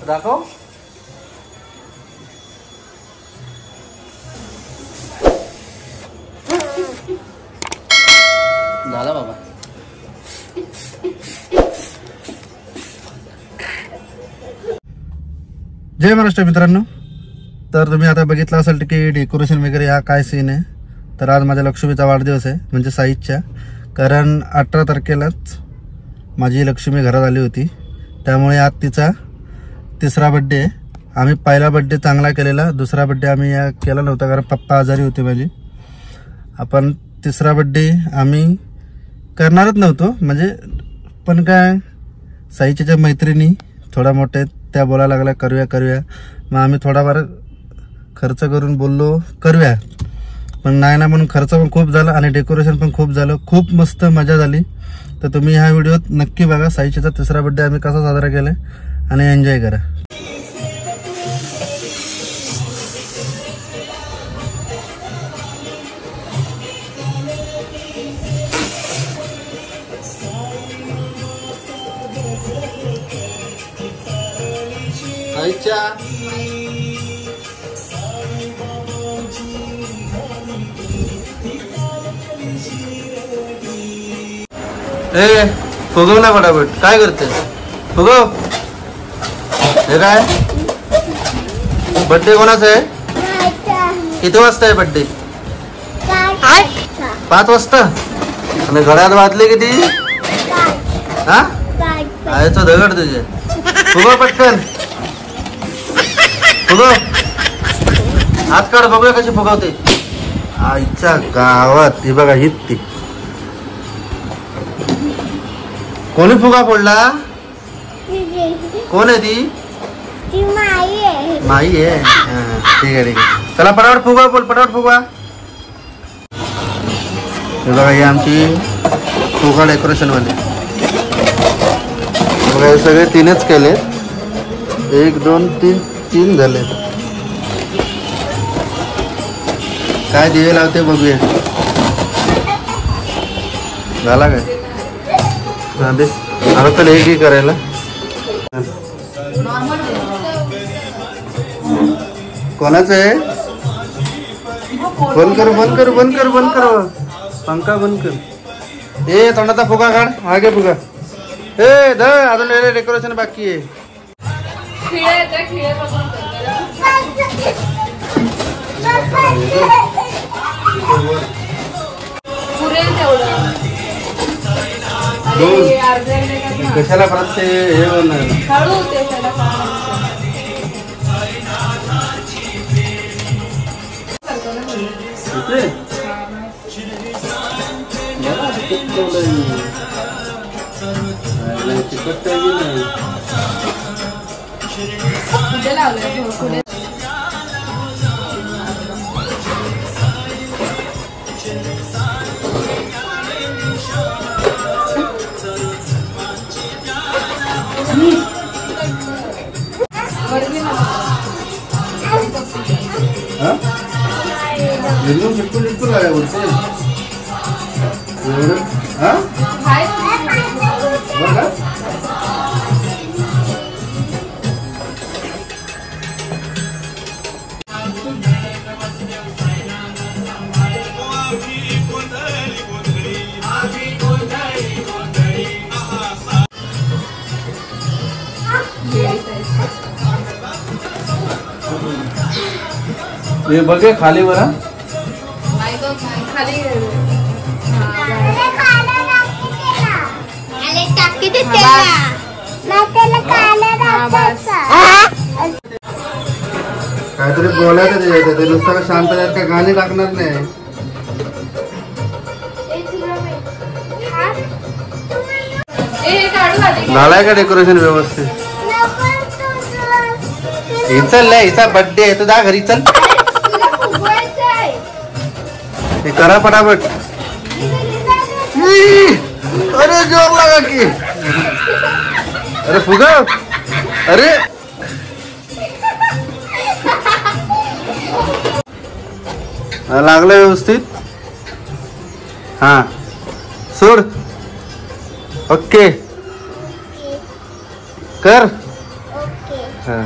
दाखव. झाला बाबा. जय महाराष्ट्र मित्रांनो. तर तुम्ही आता बघितलं असेल की डेकोरेशन वगैरे हा काय सीन आहे. तर आज माझ्या लक्ष्मीचा वाढदिवस आहे, म्हणजे साईच्या. कारण 18 तारखेलाच माझी लक्ष्मी घरात आली होती, त्यामुळे आज तिचा 3रा बड्डे आहे. आम्ही पहिला बड्डे चांगला केलेला, 2रा बड्डे आम्ही केला नव्हता कारण पप्पा आजारी होते माझी. आपण 3रा बड्डे आम्ही करणारच नव्हतो, म्हणजे पण काय साईच्या ज्या मैत्रिणी थोडा मोठे त्या बोलायला लागल्या करूया. मग आम्ही थोडाफार खर्च करून बोललो करूया, पण नाही ना म्हणून खर्च पण खूप झाला आणि डेकोरेशन पण खूप झालं. खूप मस्त मजा झाली. तर तुम्ही ह्या व्हिडिओत नक्की बघा साईचा 3रा बड्डे आम्ही कसा साजरा केलाय आणि एन्जॉय करा. साईच्या फुगव ना फटाफट. काय करते फुगव. हे काय बर्थडे कोणाचा आहे? किती वाजता आहे बर्थडे? 5 वाजता. आणि घड्याळ वाजले किती? हा आयचं दगड तुझे. फुगव पटकन फुगव. हात काढ बघूया कशी फुगवते. आईच्या गावात ही बघा हीच ती. कोणी फुगा फोडला? कोण आहे ती? माई आहे. ठीक आहे. चला पटापट फुगा बोल. पटापट फुगा. हे बघा ही आमची फुगा डेकोरेशन वाले. बघा हे सगळे 3च केले. 1 2 3 झाले. काय दिवे लावते बघूया. झाला काय? हा दे. आता तर एक ही करायला. कोणाचं आहे? बंद कर. पंखा बंद कर. ए तोंडाचा फुगा काढ. आगे फुगा. ए ध अजून डेकोरेशन बाकी आहे. कशाला परत ते हे बिलकुल आहे बोलते. ये बघे खाली बरा. काहीतरी बोलायचं त्याच्यात. ते नुसतं शांत का गाणी लागणार नाही. झालाय का डेकोरेशन व्यवस्थित? चल हिचा बर्थडे आहे. तुझा घरी चल. हे करा फटाफट. अरे जोर लगा की. अरे फुगा. अरे लागलं व्यवस्थित. हा सोड. ओके कर. हा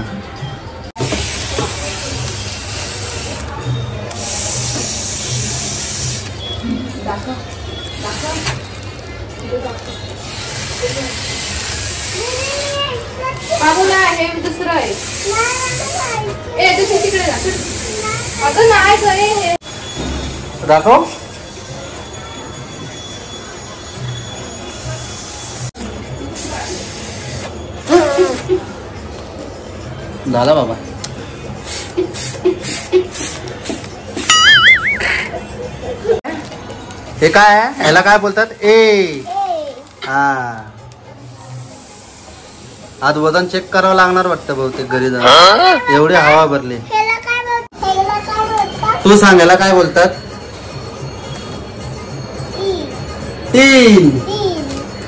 बाबूला हे दुसरं आहे. ए तू तिकडे जा. अगं नाही करे हे. दाखव. झाला बाबा. हे काय आहे? ह्याला काय बोलतात? ए. हा आज वजन चेक करावं लागणार वाटतं बहुतेक घरी जाऊन. एवढी हवा भरली. तू सांग याला काय बोलतात? तीन.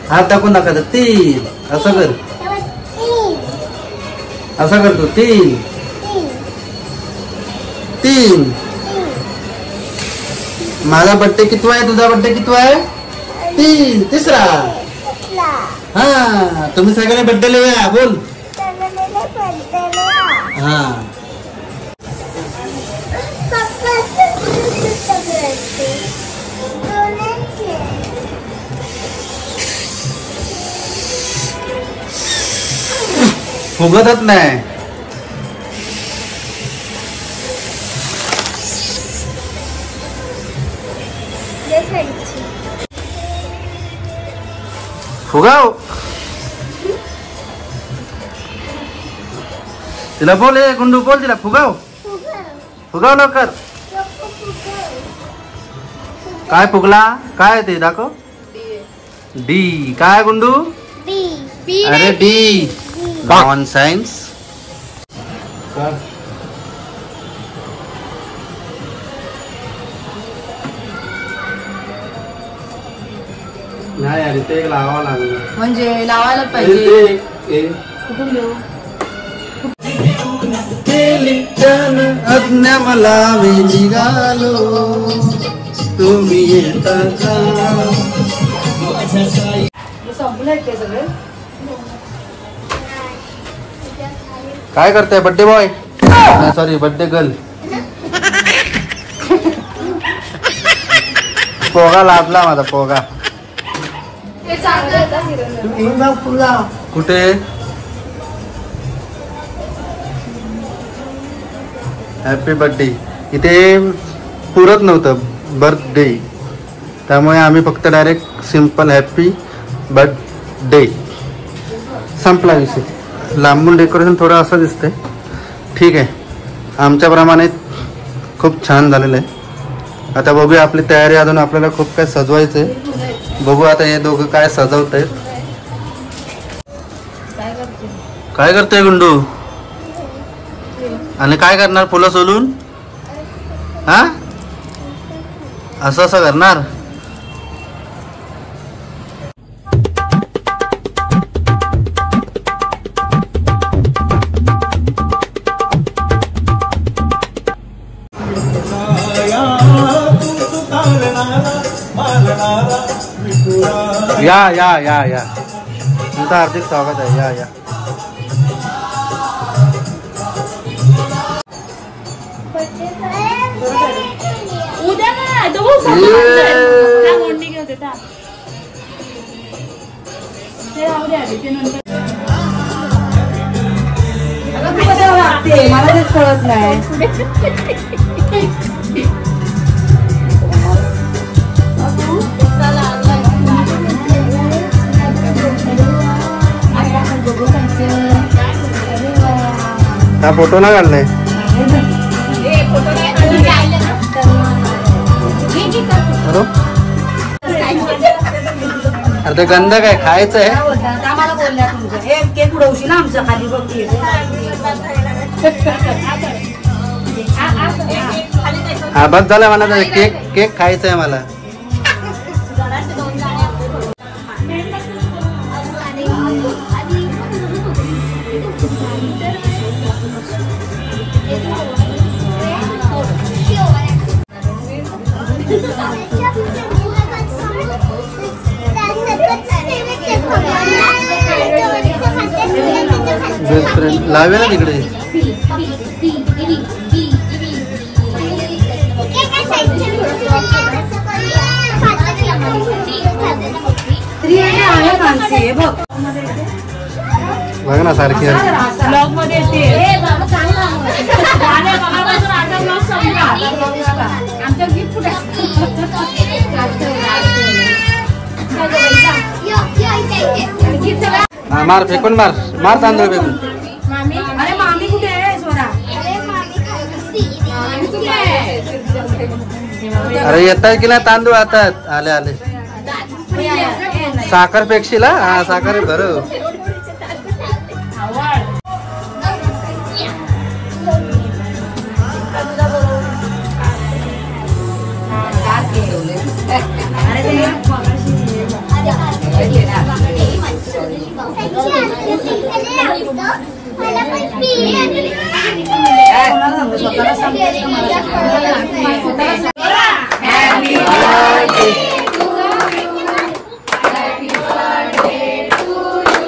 हात टाकून दाखवायचं. तीन. असं कर. असं करतो. तीन. तीन. माझा बर्थडे कितवा आहे? तुझा बर्थडे कितवा आहे? तीन. तिसरा. हा तुम्ही सगळ्यांनी बर्थडे लिहूया. बोल. हा फुगतच नाही. फुगाव. तिला बोल. गुंडू बोल तिला. फुगाव. फुगाव लवकर. काय फुगला? काय ते दाखव. डी. काय गुंडू? अरे डी. Non science. नाही अरे ते एक लावावं लागलं. म्हणजे लावायला पाहिजे. कुठून देऊ? अज्ञा मला मी निघालो तुम्ही येता का? संपलंय ते सगळे. काय करताय? Birthday boy. Sorry birthday girl. पोगा लाभला माझा. पोगा कुठे? Happy birthday. इथे पुरत नव्हतं बर्थडे त्यामुळे आम्ही फक्त डायरेक्ट सिम्पल हॅपी बर्थडे संपला विषय. लांबून डेकोरेशन थोडं असं दिसतंय. ठीक आहे. आमच्याप्रमाणे खूप छान झालेलं आहे. आता बघूया आपली तयारी. अजून आपल्याला खूप काय सजवायचं आहे. बघू आता हे दोघं काय सजवत आहेत. काय करतोय गुंडू? आणि काय करणार? फुलं सोलून? हा असं असं करणार? या या या या तुमचं हार्दिक स्वागत आहे. या या. उद्या ना दो मोंडी घेऊन देता ते राहू द्या ते नंतर. मला तेच कळत नाही. हा फोटो ना काढलाय. अरे ते गंध काय खायचं आहे? आम्हाला बोलल्या तुमचं हे केक उडवशी ना आमचं खाली बघते. हा बस झालं मला. केक केक खायचं आहे मला. बेस्ट फ्रेंड लावे ना तिकडे. बघ ना सारखी मार फेकून मार मार तांदूळ फेकून. अरे मामी कुठे आहे स्वरा? अरे येत आहे की नाही तांदूळ आता आले आले. साखर फेकशील हा साखर बरं.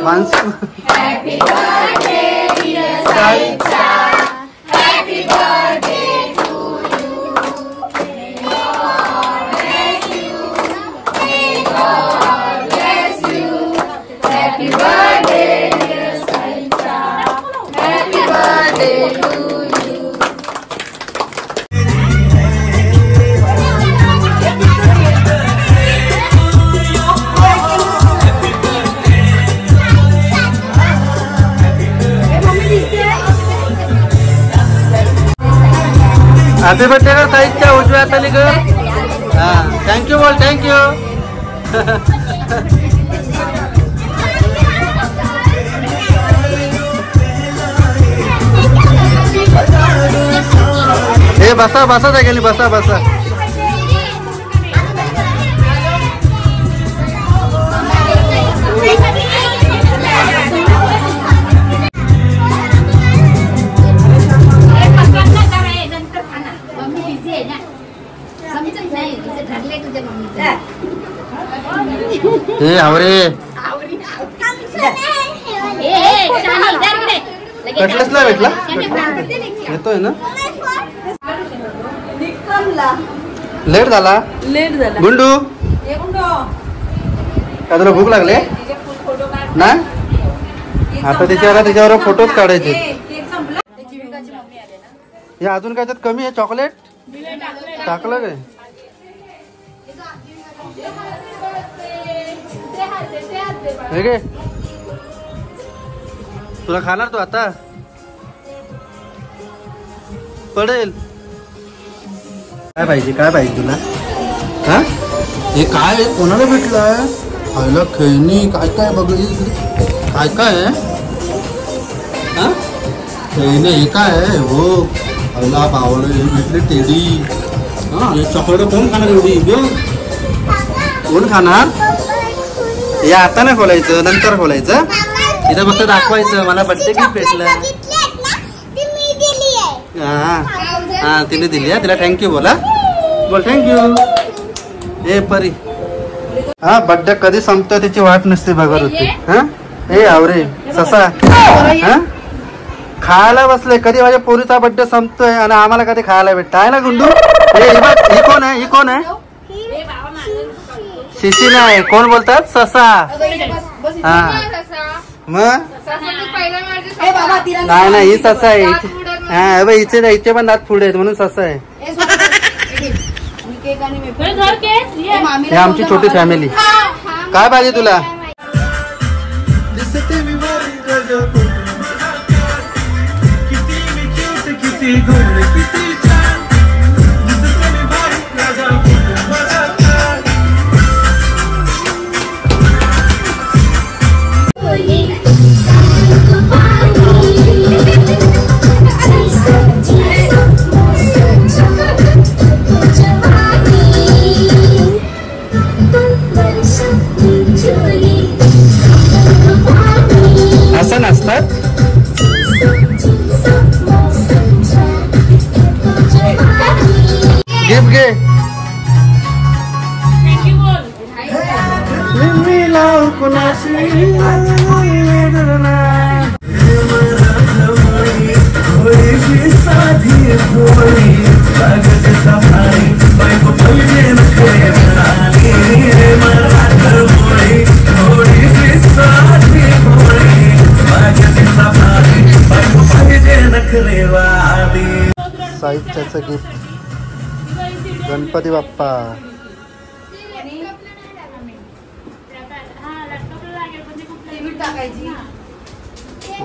माणसं हॅपी बर्थडे कर साईच्या उजव्या हाताली कर. हा थँक्यू बोल थँक्यू. हे बसा बसा जागेली बसा बसा. हे आवरे कटलेसला भेटला येतोय ना. लेट झाला गुंडू. का तुला भूक लागले ना? आता त्याच्यावर फोटोच काढायचे. हे अजून काय त्यात कमी आहे? चॉकलेट टाकलं काय? हे घे तुला खाणार तू आता पडेल. काय पाहिजे तुला? हा हे काय कोणाला भेटलंय? आयला खेळणी काय काय बघली काय काय आहे? हा खेळणी हे काय आहे? हो आयला पावलं हे भेटले टेडी. हा हे चॉकलेट कोण खाणार एवढी? कोण खाणार? हे आता नाही खोलायचं नंतर खोलायचं. इथं फक्त दाखवायचं मला बर्थडे गिफ्ट भेटलं. हा हा तिने दिली आहे. तिला थँक्यू बोला बोल थँक्यू. ए परी हा बर्थडे कधी संपतो त्याची वाट नसते बघत होती. हा ए आवरे ससा हा खायला बसले कधी माझ्या पोरीचा बर्थडे संपतोय आणि आम्हाला कधी खायला भेटत आहे ना गुंडू. ही कोण आहे? ही कोण आहे? शिशी नाही कोण बोलतात? ससा. हा मग नाही नाही ही ससा आहे. हा हिचे पण दात पुढे आहेत म्हणून ससा आहे. हे आमची छोटी फॅमिली. काय पाहिजे तुला? असं नसतात. गिफ्ट घे. कुणाशी साहित्याचं गिफ्ट गणपती बाप्पा.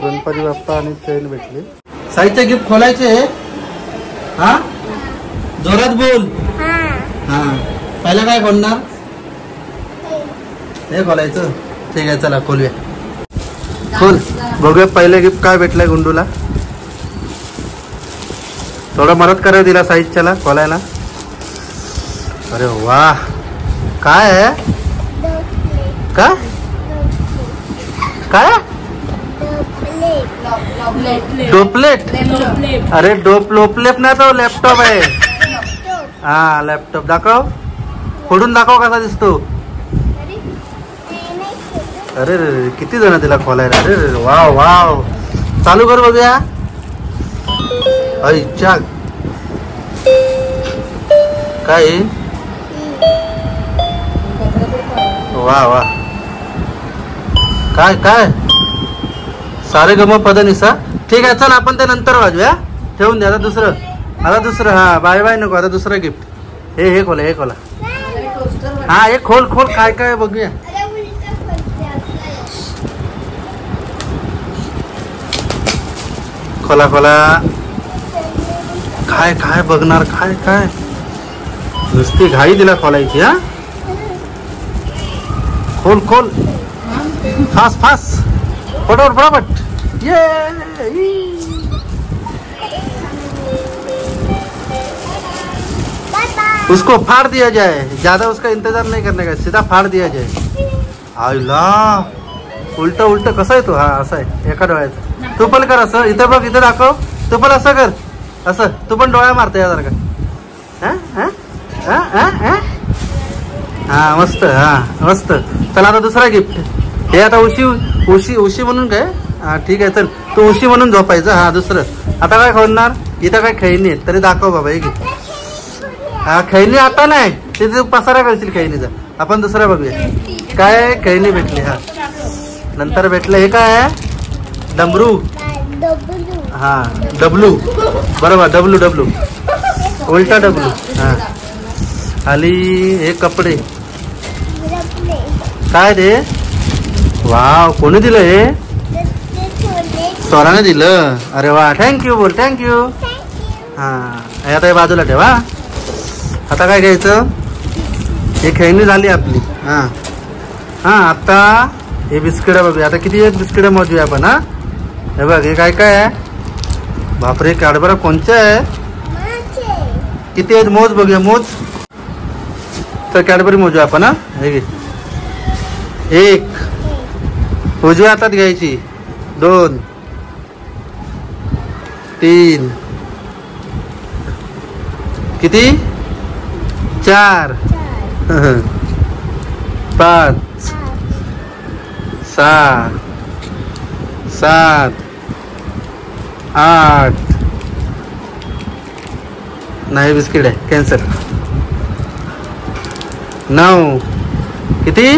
गणपती बाप्पा आणि चैन भेटली. साहित्य गिफ्ट खोलायचे. हा जोरात बोल. हा पहिला काय खोलणार? हे खोलायचं. ठीक आहे चला खोलूया. खोल बघूया पहिले गिफ्ट काय भेटलंय गुंडूला. थोडं मदत करा दिला साहित्याला खोलायला. अरे वा काय आहे? काय काय डोपलेट? अरे लोपलेट नाही तो लॅपटॉप आहे. हा लॅपटॉप दाखव. फोडून दाखव कसा दिसतो. अरे रे किती जण तिला खोलायला. अरे रे वाव वाव. चालू कर बघूया. अच्छा काय वा वा काय काय सारे गम पदनिसा. ठीक आहे चल आपण ते नंतर वाजूया. ठेवून द्या. आता दुसरं हा बाय बाय नको. आता दुसरं गिफ्ट. हे खोला हे खोला. हा हे खोल खोल काय काय बघूया. खोला खोला. काय काय बघणार. काय काय नुसती घाई दिला खोलायची. हा खोल खोल फास्ट फास्ट फटाफट फटाफट. ये उसको फाड़ दिया जाए. ज्यादा उसका इंतजार नहीं करने का. सीधा फाड़ दिया जाए. आईला उलट उलट कसं आहे तो. हा असं आहे एका डोळ्याचं. तू पण कर असं. इथं बघ इथं दाखव. तू पण असं कर. असं तू पण डोळ्या मारते यासारखं. हा मस्त. हा मस्त. चला आता दुसरा गिफ्ट. हे आता उशी उशी उशी म्हणून काय. हा ठीक आहे चल तू उशी म्हणून झोपायचं. हा दुसरं आता काय खोलणार. इथं काय खेळणी आहेत तरी दाखव बाबा. हे घे. हा खेळणी आता नाही. तिथे पसारा करशील खेळणीचा. आपण दुसरा बघूया. काय खेळणी भेटली. हा नंतर भेटलं. हे काय आहे डमरू. हा डब्लू बरोबर. डब्लू डब्लू उलटा डब्लू. हा आणि हे कपडे काय रे. वाव कोणी दिलं हे. स्वराने दिलं. अरे वा थँक्यू बोल. थँक्यू. हा आता हे बाजूला ठेवा. आता काय घ्यायचं. हे खेळणी झाली आपली. हा हा आता हे बिस्किट बघूया. आता किती आहेत बिस्किट मोजूया आपण. हा हे बघ हे काय काय आहे. बापरे कॅडबरा कोणचे आहे. किती आहेत मोज बघूया. मोज तर कॅडबरी मोजू आपण. हा हे घे. एक उजव्या हातात घ्यायची. 2 3 किती 4 5 6 7 8 नाही बिस्किट आहे कॅन्सर. 9 किती.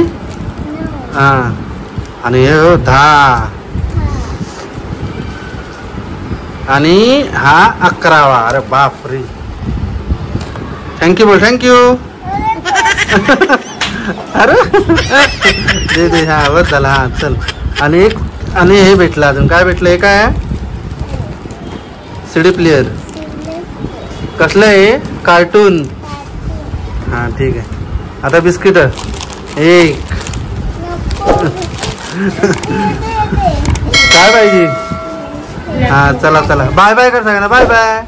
हा आणि हे 10 आणि हा 11वा. अरे बापरे. थँक्यू बोल. थँक्यू. अरे दे दे. हा बस झाला. हा चल आणि एक आणि हे भेटलं. अजून काय भेटलं. हे काय सीडी प्लेअर. कसलं आहे कार्टून. हा ठीक आहे. आता बिस्किट. एक काय पाहिजे. हा चला चला बाय बाय कर सगळ्यांना. Bye bye.